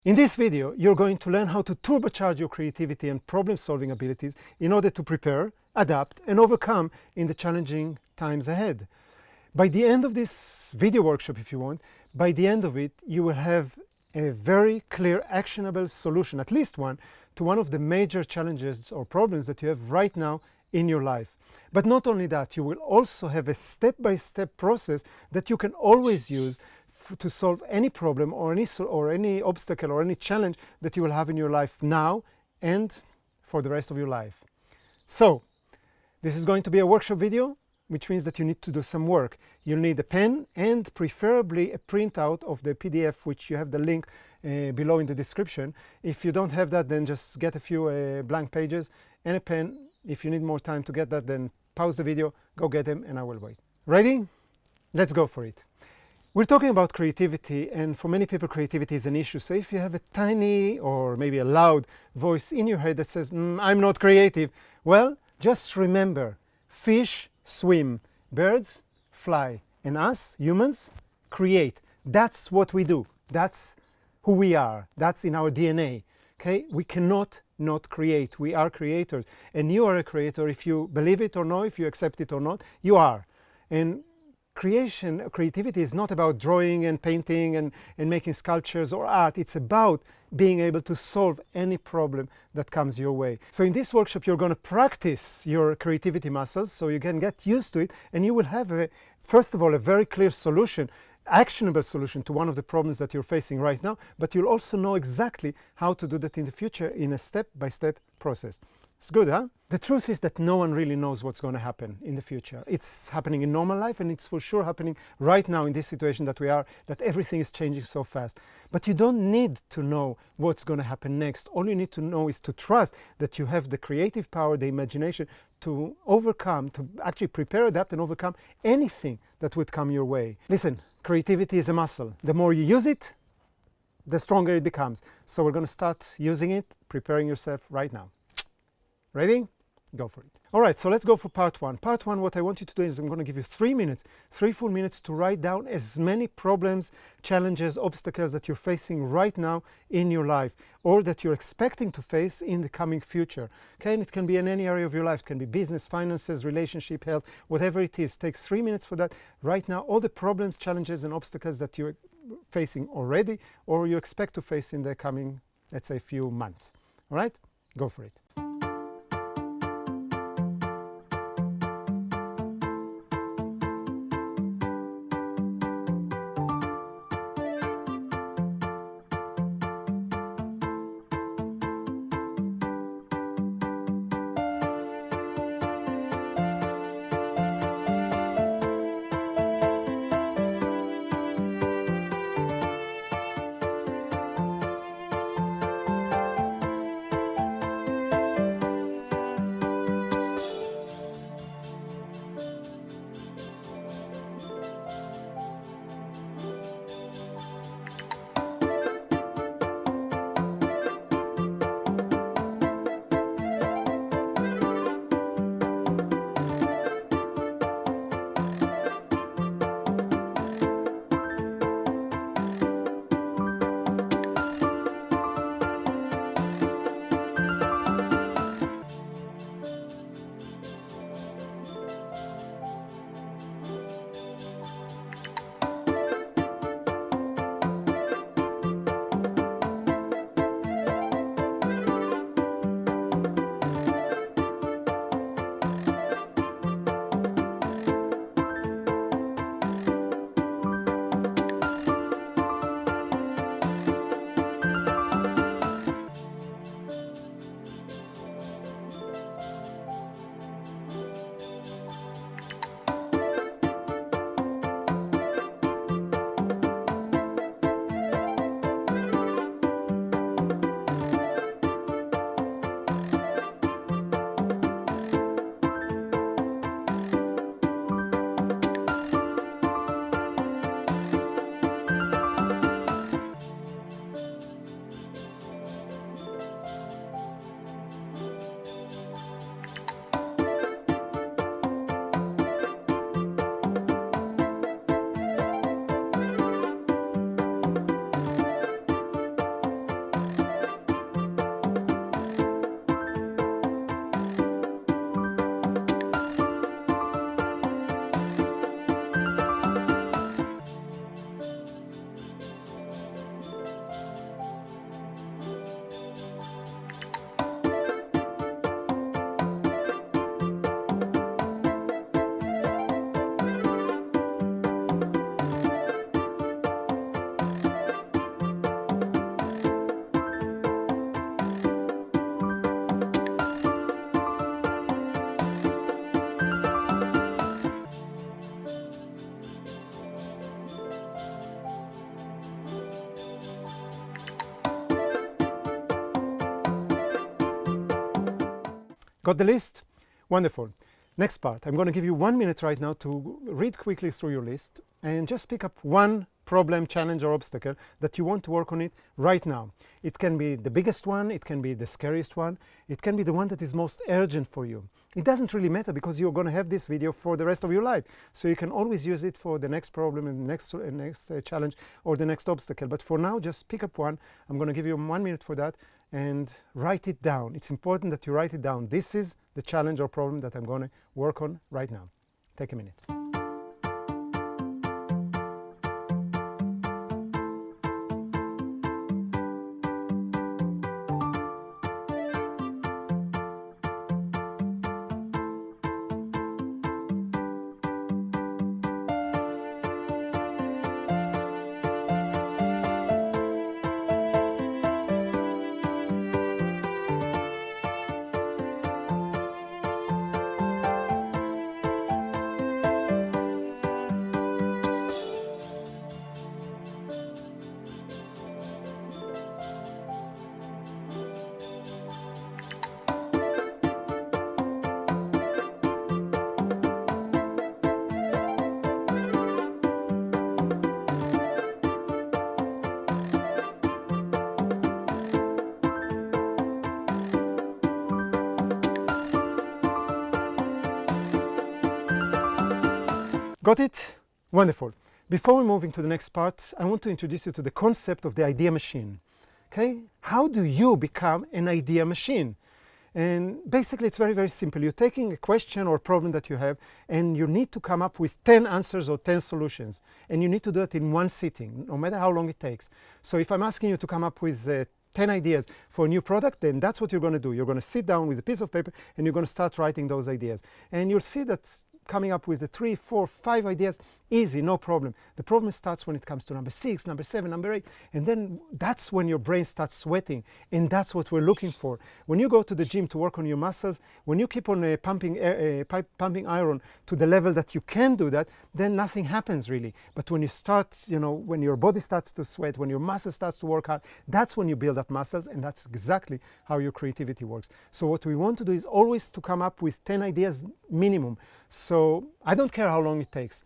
In this video, you're going to learn how to turbocharge your creativity and problem-solving abilities in order to prepare, adapt, and overcome in the challenging times ahead. By the end of this video workshop, if you want, by the end of it, you will have a very clear, actionable solution, at least one, to one of the major challenges or problems that you have right now in your life. But not only that, you will also have a step-by-step process that you can always use to solve any problem or any obstacle or any challenge that you will have in your life now and for the rest of your life. So this is going to be a workshop video, which means that you need to do some work. You'll need a pen and preferably a printout of the PDF, which you have the link below in the description. If you don't have that, then just get a few blank pages and a pen. If you need more time to get that, then pause the video, go get them, and I will wait. Ready? Let's go for it. We're talking about creativity, and for many people creativity is an issue. So if you have a tiny or maybe a loud voice in your head that says, I'm not creative, well, just remember, fish swim, birds fly, and us, humans, create. That's what we do. That's who we are. That's in our DNA. Okay? We cannot not create. We are creators. And you are a creator if you believe it or not, if you accept it or not, you are. And creativity is not about drawing and painting and making sculptures or art. It's about being able to solve any problem that comes your way. So in this workshop, you're going to practice your creativity muscles so you can get used to it, and you will have, first of all, a very clear solution, actionable solution to one of the problems that you're facing right now, but you'll also know exactly how to do that in the future in a step-by-step process. It's good, huh? The truth is that no one really knows what's going to happen in the future. It's happening in normal life, and it's for sure happening right now in this situation that we are, that everything is changing so fast. But you don't need to know what's going to happen next. All you need to know is to trust that you have the creative power, the imagination to overcome, to actually prepare, adapt, and overcome anything that would come your way. Listen, creativity is a muscle. The more you use it, the stronger it becomes. So we're going to start using it, preparing yourself right now. Ready? Go for it. All right, so let's go for part one. Part one, what I want you to do is I'm going to give you 3 minutes, 3 full minutes to write down as many problems, challenges, obstacles that you're facing right now in your life or that you're expecting to face in the coming future. Okay, and it can be in any area of your life. It can be business, finances, relationship, health, whatever it is. Take 3 minutes for that. Right now, all the problems, challenges, and obstacles that you're facing already or you expect to face in the coming, let's say, few months. All right, go for it. Got the list? Wonderful. Next part, I'm going to give you 1 minute right now to read quickly through your list and just pick up one problem, challenge, or obstacle that you want to work on it right now. It can be the biggest one, it can be the scariest one, it can be the one that is most urgent for you. It doesn't really matter because you're going to have this video for the rest of your life. So you can always use it for the next problem and the next challenge or the next obstacle. But for now, just pick up one. I'm going to give you 1 minute for that and write it down. It's important that you write it down. This is the challenge or problem that I'm going to work on right now. Take a minute. Got it? Wonderful. Before we move into the next part, I want to introduce you to the concept of the idea machine. Okay? How do you become an idea machine? And basically it's very, very simple. You're taking a question or problem that you have and you need to come up with 10 answers or 10 solutions. And you need to do it in one sitting, no matter how long it takes. So if I'm asking you to come up with 10 ideas for a new product, then that's what you're going to do. You're going to sit down with a piece of paper and you're going to start writing those ideas. And you'll see that coming up with the 3, 4, 5 ideas, easy, no problem. The problem starts when it comes to number 6, number 7, number 8, and then that's when your brain starts sweating, and that's what we're looking for. When you go to the gym to work on your muscles, when you keep on pumping iron to the level that you can do that, then nothing happens really. But when you start, when your body starts to sweat, when your muscle starts to work hard, that's when you build up muscles, and that's exactly how your creativity works. So what we want to do is always to come up with 10 ideas minimum. So I don't care how long it takes.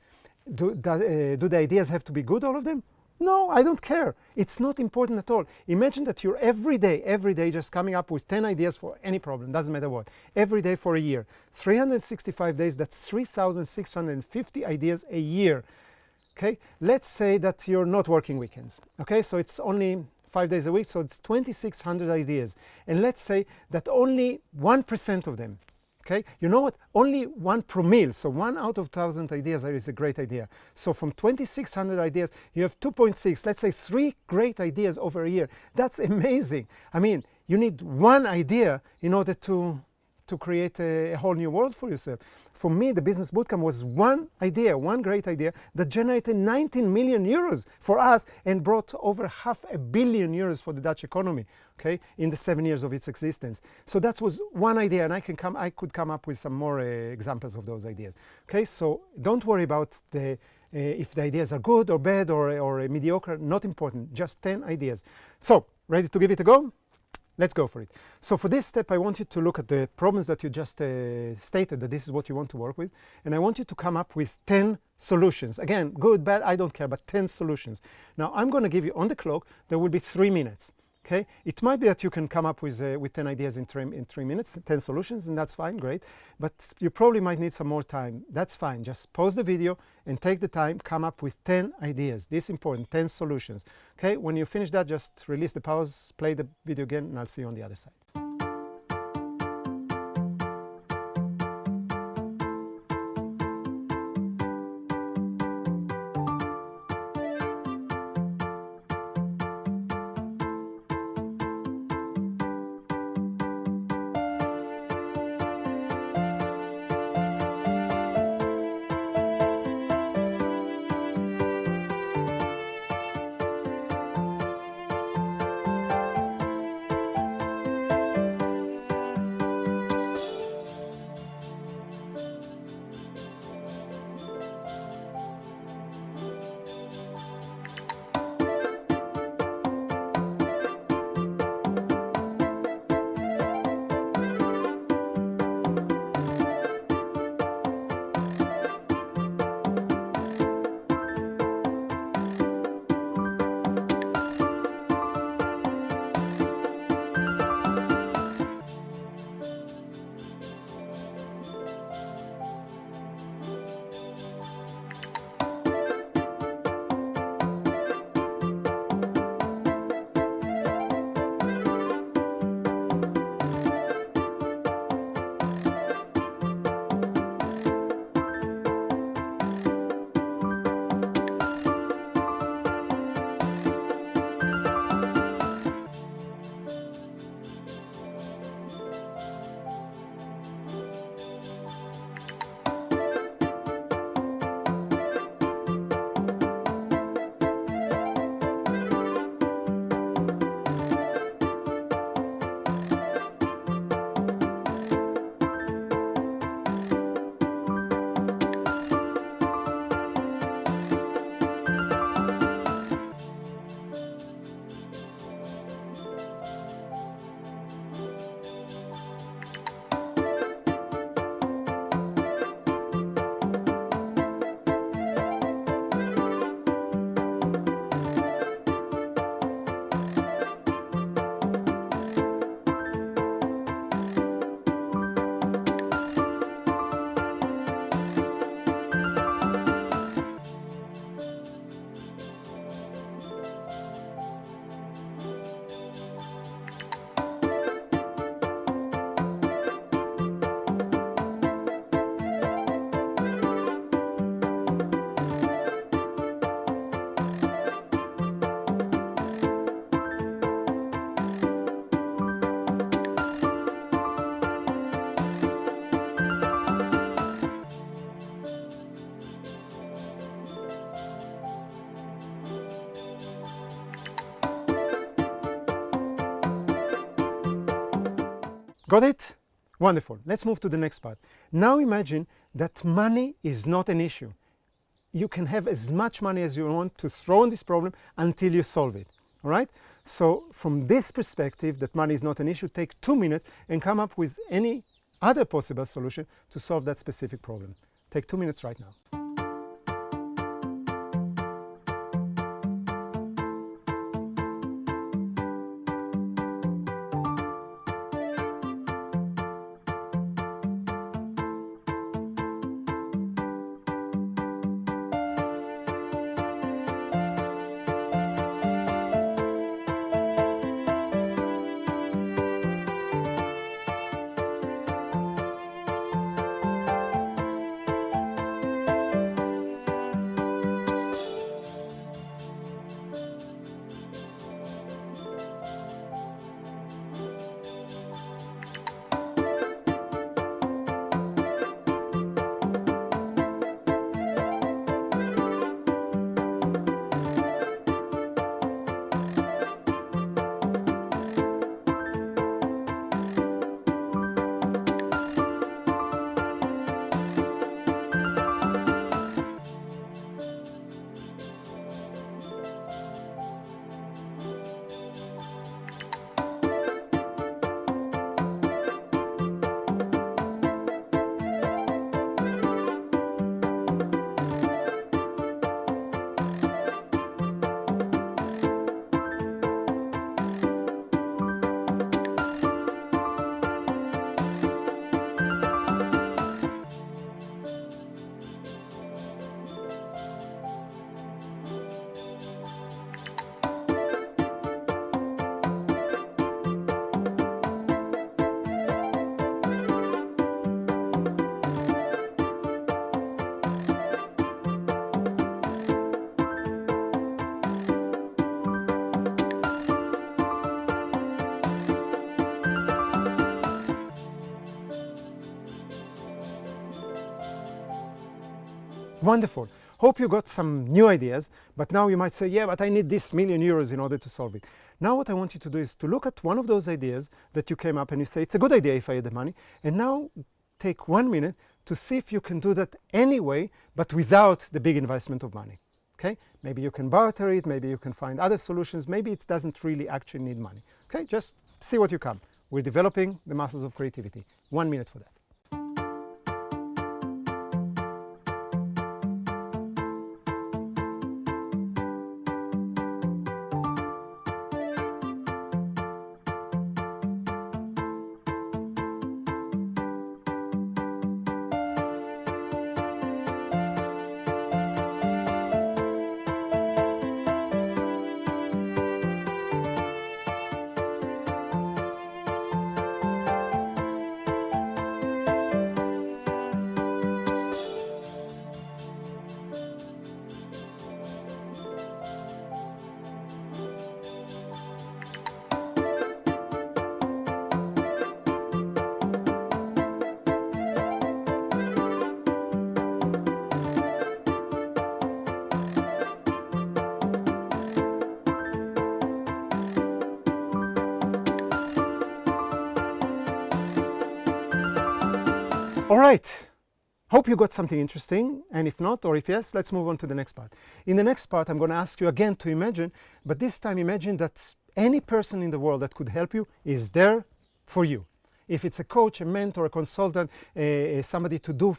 Do the ideas have to be good, all of them? No, I don't care. It's not important at all. Imagine that you're every day just coming up with 10 ideas for any problem, doesn't matter what. Every day for a year. 365 days, that's 3,650 ideas a year. Okay, let's say that you're not working weekends. Okay, so it's only 5 days a week, so it's 2,600 ideas. And let's say that only 1% of them, okay, you know what? Only 1 promille, so 1 out of 1,000 ideas is a great idea. So from 2,600 ideas, you have 2.6, let's say 3 great ideas over a year. That's amazing. I mean, you need 1 idea in order to create a whole new world for yourself. For me, the business bootcamp was 1 idea, 1 great idea that generated 19 million euros for us and brought over €500 million for the Dutch economy, okay, in the 7 years of its existence. So that was 1 idea, and I could come up with some more examples of those ideas. Okay, so don't worry about if the ideas are good or bad or mediocre, not important, just 10 ideas. So, ready to give it a go? Let's go for it. So for this step, I want you to look at the problems that you just stated, that this is what you want to work with. And I want you to come up with 10 solutions. Again, good, bad, I don't care, but 10 solutions. Now, I'm going to give you on the clock, there will be 3 minutes. Okay, it might be that you can come up with 10 ideas in 3 minutes, 10 solutions, and that's fine, great. But you probably might need some more time. That's fine. Just pause the video and take the time, come up with 10 ideas. This is important, 10 solutions. Okay, when you finish that, just release the pause, play the video again, and I'll see you on the other side. Got it? Wonderful. Let's move to the next part. Now imagine that money is not an issue. You can have as much money as you want to throw on this problem until you solve it. All right? So from this perspective, that money is not an issue, take 2 minutes and come up with any other possible solution to solve that specific problem. Take 2 minutes right now. Wonderful. Hope you got some new ideas, but now you might say, yeah, but I need this €1,000,000 in order to solve it. Now what I want you to do is to look at one of those ideas that you came up and you say, it's a good idea if I had the money, and now take 1 minute to see if you can do that anyway, but without the big investment of money. Okay? Maybe you can barter it, maybe you can find other solutions, maybe it doesn't really actually need money. Okay? Just see what you come. We're developing the muscles of creativity. 1 minute for that. All right, hope you got something interesting, and if not, or if yes, let's move on to the next part. In the next part, I'm going to ask you again to imagine, but this time imagine that any person in the world that could help you is there for you. If it's a coach, a mentor, a consultant, somebody to do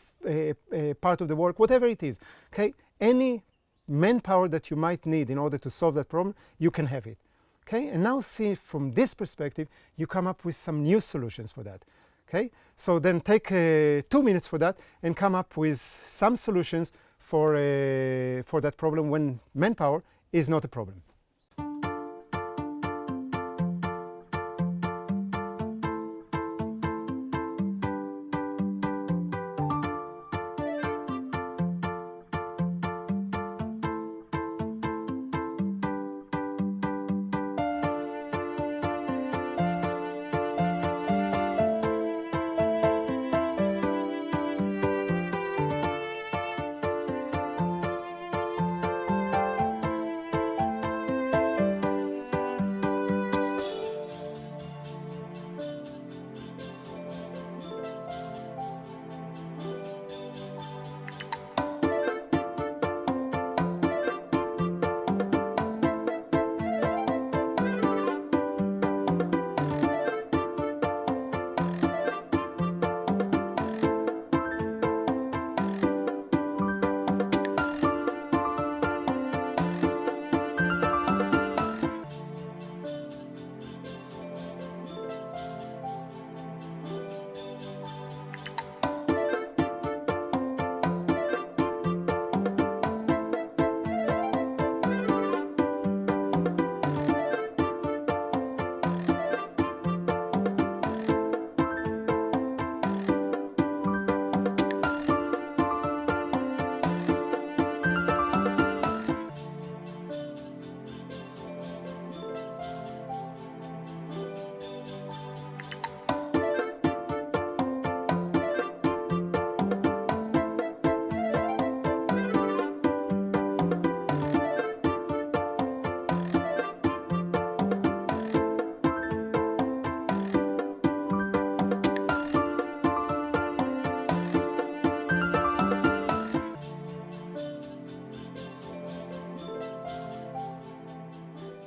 part of the work, whatever it is, okay? Any manpower that you might need in order to solve that problem, you can have it, okay? And now see from this perspective, you come up with some new solutions for that. Okay, so then take 2 minutes for that and come up with some solutions for that problem when manpower is not a problem.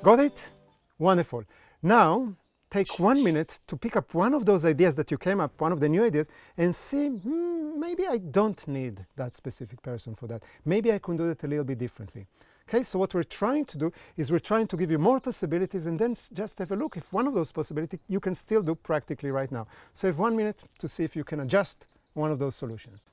Got it? Wonderful. Now, take 1 minute to pick up one of those ideas that you came up, one of the new ideas, and see, maybe I don't need that specific person for that. Maybe I can do it a little bit differently. Okay, so what we're trying to do is we're trying to give you more possibilities, and then just have a look if one of those possibilities you can still do practically right now. So you have 1 minute to see if you can adjust one of those solutions.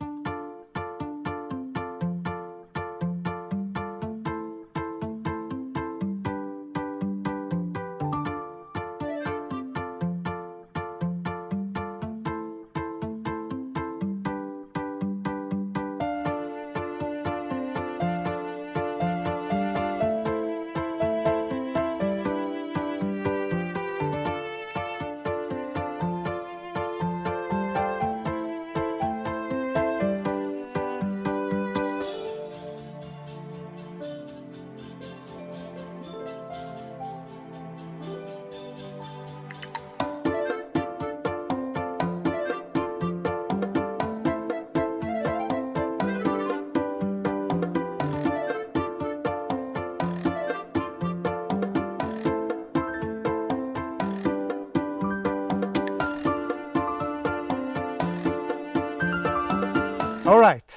All right,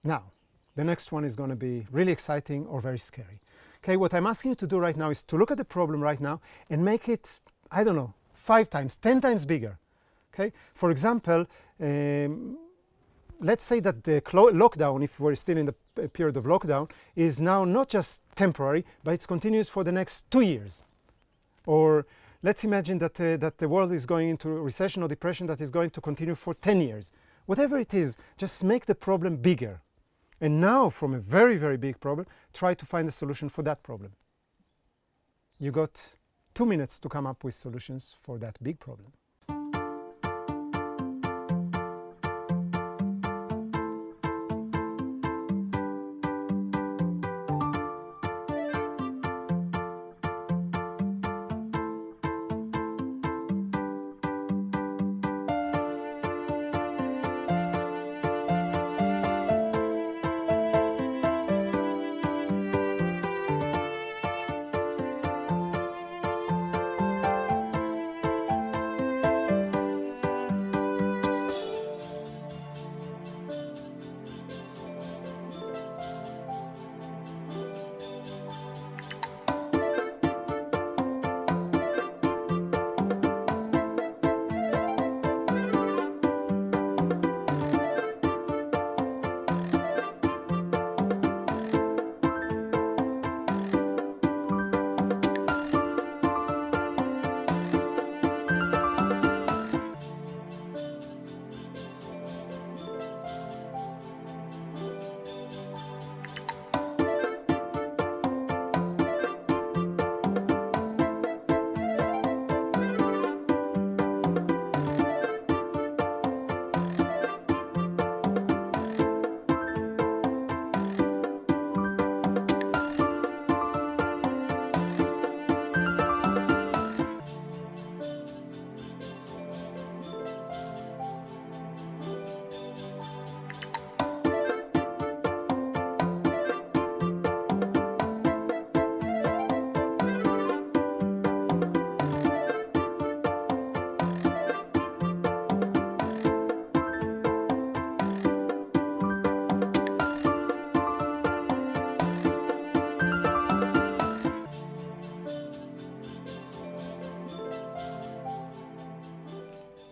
now the next one is going to be really exciting or very scary. Okay, what I'm asking you to do right now is to look at the problem right now and make it, I don't know, 5 times, 10 times bigger. Okay, for example, let's say that the lockdown, if we're still in the period of lockdown, is now not just temporary, but it continues for the next 2 years. Or let's imagine that the world is going into recession or depression that is going to continue for 10 years. Whatever it is, just make the problem bigger. And now, from a very, very big problem, try to find a solution for that problem. You got 2 minutes to come up with solutions for that big problem.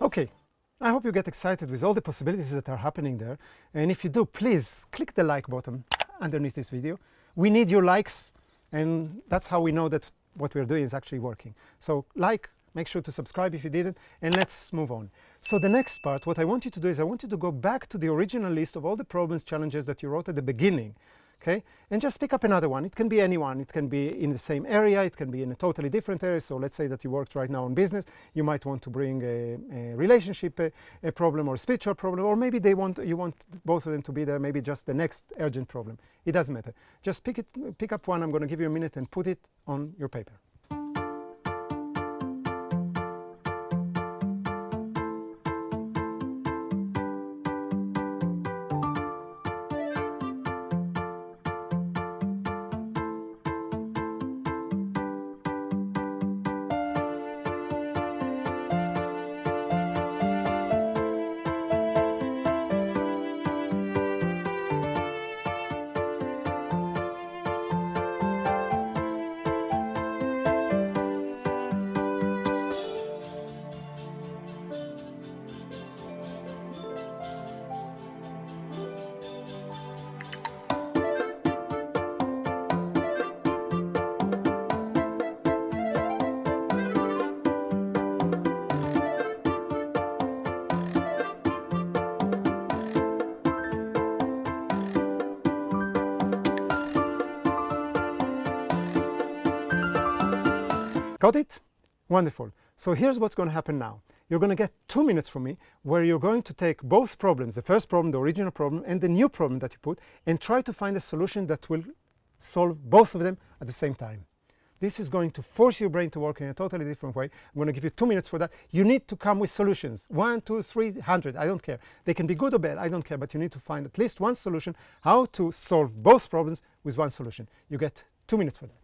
Okay, I hope you get excited with all the possibilities that are happening there. And if you do, please click the like button underneath this video. We need your likes, and that's how we know that what we're doing is actually working. So like, make sure to subscribe if you didn't, and let's move on. So the next part, what I want you to do is I want you to go back to the original list of all the problems, challenges that you wrote at the beginning. Okay, and just pick up another one. It can be anyone. It can be in the same area. It can be in a totally different area. So let's say that you worked right now on business. You might want to bring a relationship a problem or a spiritual problem, or maybe you want both of them to be there. Maybe just the next urgent problem. It doesn't matter. Just pick up one. I'm going to give you a minute and put it on your paper. Got it? Wonderful. So here's what's going to happen now. You're going to get 2 minutes from me where you're going to take both problems, the first problem, the original problem, and the new problem that you put, and try to find a solution that will solve both of them at the same time. This is going to force your brain to work in a totally different way. I'm going to give you 2 minutes for that. You need to come with solutions. 1, 2, 300, I don't care. They can be good or bad, I don't care, but you need to find at least one solution, how to solve both problems with one solution. You get 2 minutes for that.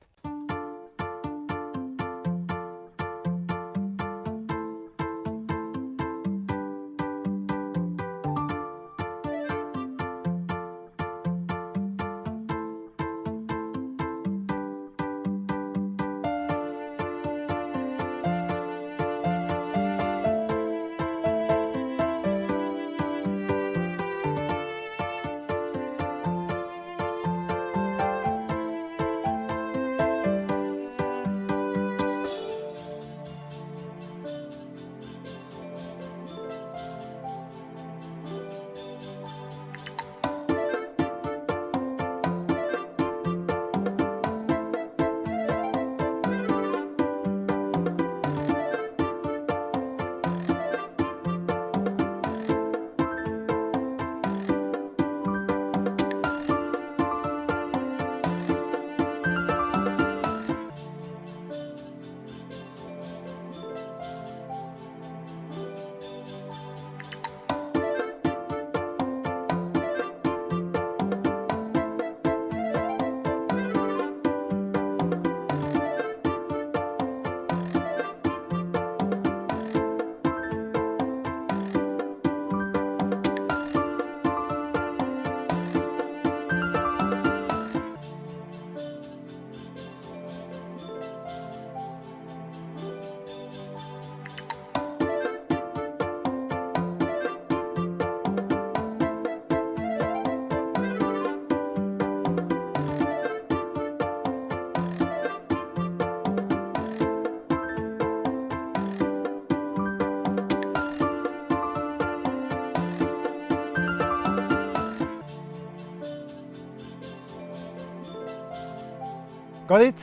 Got it?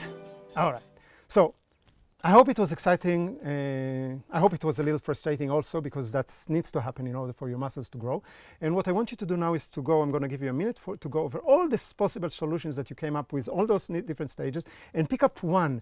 All right. So I hope it was exciting. I hope it was a little frustrating also, because that needs to happen in order for your muscles to grow. And what I want you to do now is to go, I'm going to give you a minute to go over all these possible solutions that you came up with, all those different stages, and pick up one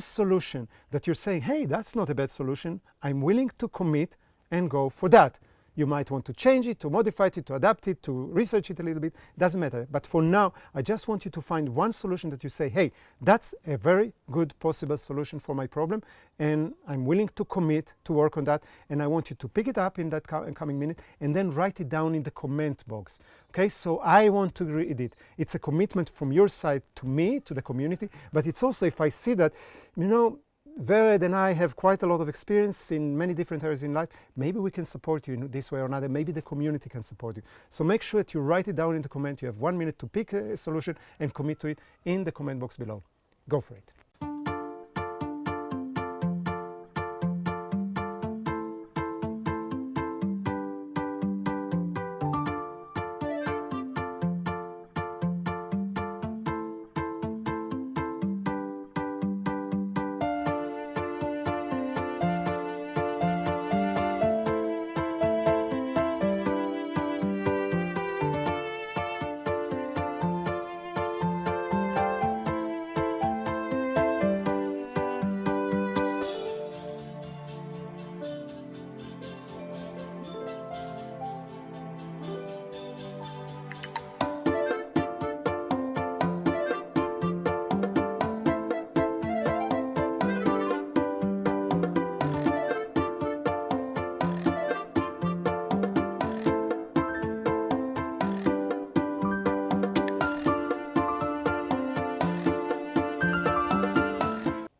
solution that you're saying, hey, that's not a bad solution. I'm willing to commit and go for that. You might want to change it, to modify it, to adapt it, to research it a little bit. Doesn't matter. But for now, I just want you to find one solution that you say, hey, that's a very good possible solution for my problem, and I'm willing to commit to work on that. And I want you to pick it up in that coming minute and then write it down in the comment box. Okay, so I want to read it. It's a commitment from your side to me, to the community, but it's also, if I see that, you know, Vered and I have quite a lot of experience in many different areas in life. Maybe we can support you in this way or another. Maybe the community can support you. So make sure that you write it down in the comment. You have 1 minute to pick a solution and commit to it in the comment box below. Go for it.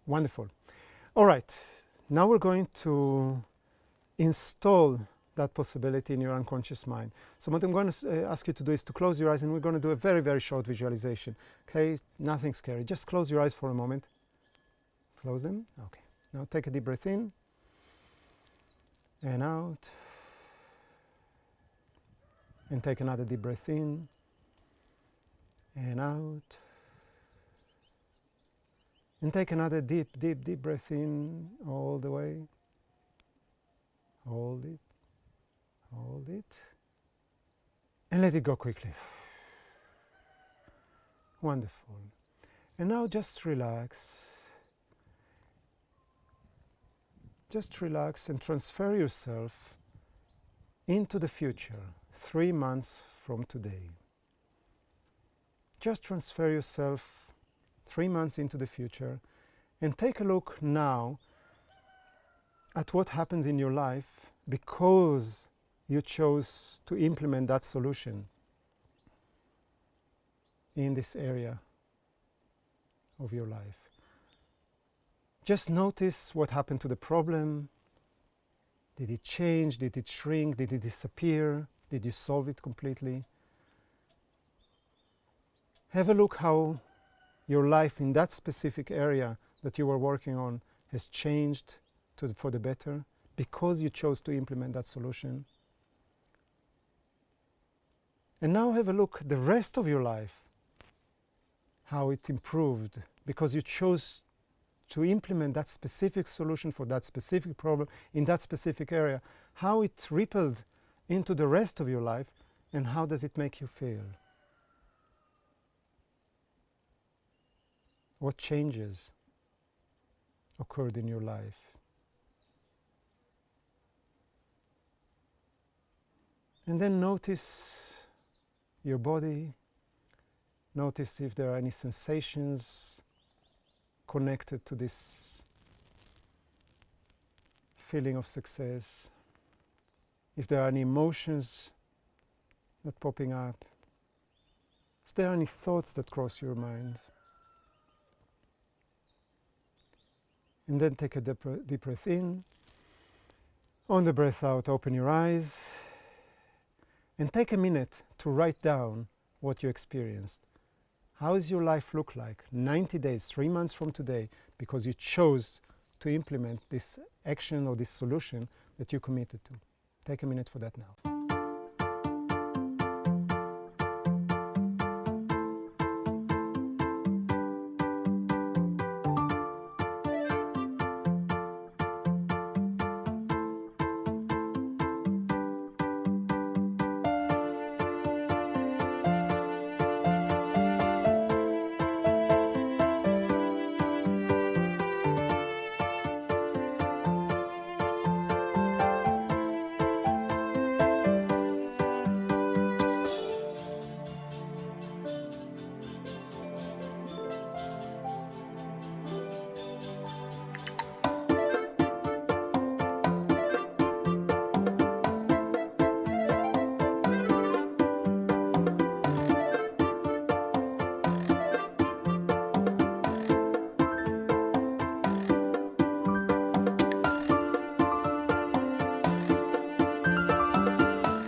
Wonderful. All right, now we're going to install that possibility in your unconscious mind. So what I'm going to ask you to do is to close your eyes, and we're going to do a very, very short visualization. Okay, nothing scary. Just close your eyes for a moment. Close them. Okay. Now take a deep breath in and out. And take another deep breath in and out. And take another deep, deep, deep breath in all the way. Hold it, hold it, and let it go quickly. Wonderful. And now just relax. Just relax and transfer yourself into the future, 3 months from today. Just transfer yourself 3 months into the future and take a look now at what happens in your life because you chose to implement that solution in this area of your life. Just notice what happened to the problem. Did it change? Did it shrink? Did it disappear? Did you solve it completely? Have a look how your life in that specific area that you were working on has changed for the better because you chose to implement that solution. And now have a look at the rest of your life, how it improved because you chose to implement that specific solution for that specific problem in that specific area, how it rippled into the rest of your life, and how does it make you feel? What changes occurred in your life? And then notice your body. Notice if there are any sensations connected to this feeling of success. If there are any emotions that popping up. If there are any thoughts that cross your mind. And then take a deep breath in. On the breath out, open your eyes. And take a minute to write down what you experienced. How does your life look like 90 days, 3 months from today, because you chose to implement this action or this solution that you committed to? Take a minute for that now.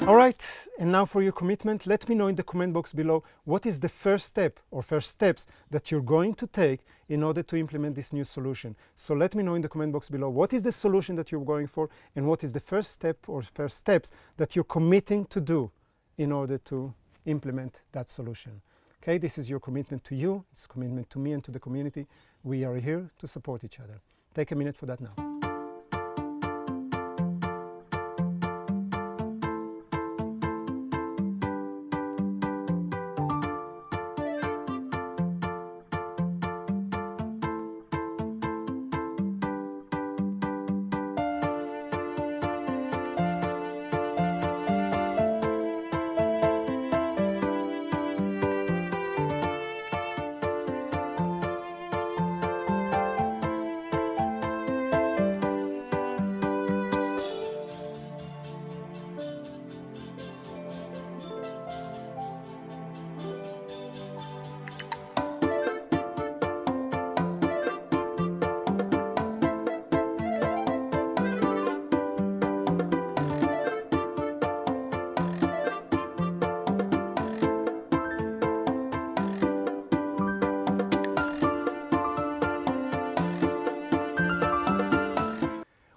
All right, and now for your commitment, let me know in the comment box below what is the first step or first steps that you're going to take in order to implement this new solution. So let me know in the comment box below what is the solution that you're going for and what is the first step or first steps that you're committing to do in order to implement that solution. Okay, this is your commitment to you, it's a commitment to me and to the community. We are here to support each other. Take a minute for that now.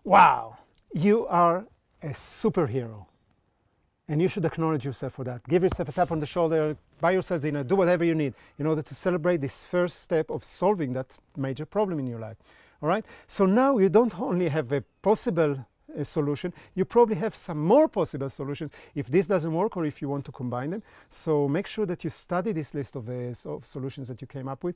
Wow, you are a superhero. And you should acknowledge yourself for that. Give yourself a tap on the shoulder, buy yourself dinner, do whatever you need in order to celebrate this first step of solving that major problem in your life. All right? So now you don't only have a possible solution, you probably have some more possible solutions if this doesn't work or if you want to combine them. So make sure that you study this list of solutions that you came up with.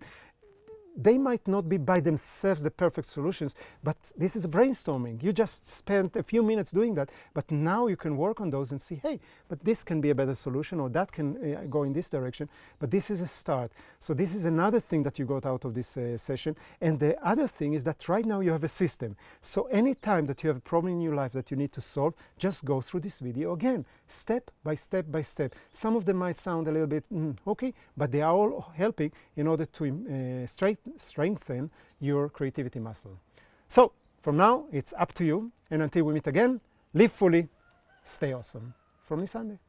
They might not be by themselves the perfect solutions, but this is a brainstorming. You just spent a few minutes doing that, but now you can work on those and see, hey, but this can be a better solution, or that can go in this direction, but this is a start. So this is another thing that you got out of this session. And the other thing is that right now you have a system. So anytime that you have a problem in your life that you need to solve, just go through this video again, step by step by step. Some of them might sound a little bit okay, but they are all helping in order to strengthen your creativity muscle. So from now it's up to you, and until we meet again, live fully, stay awesome. From me, Sunday.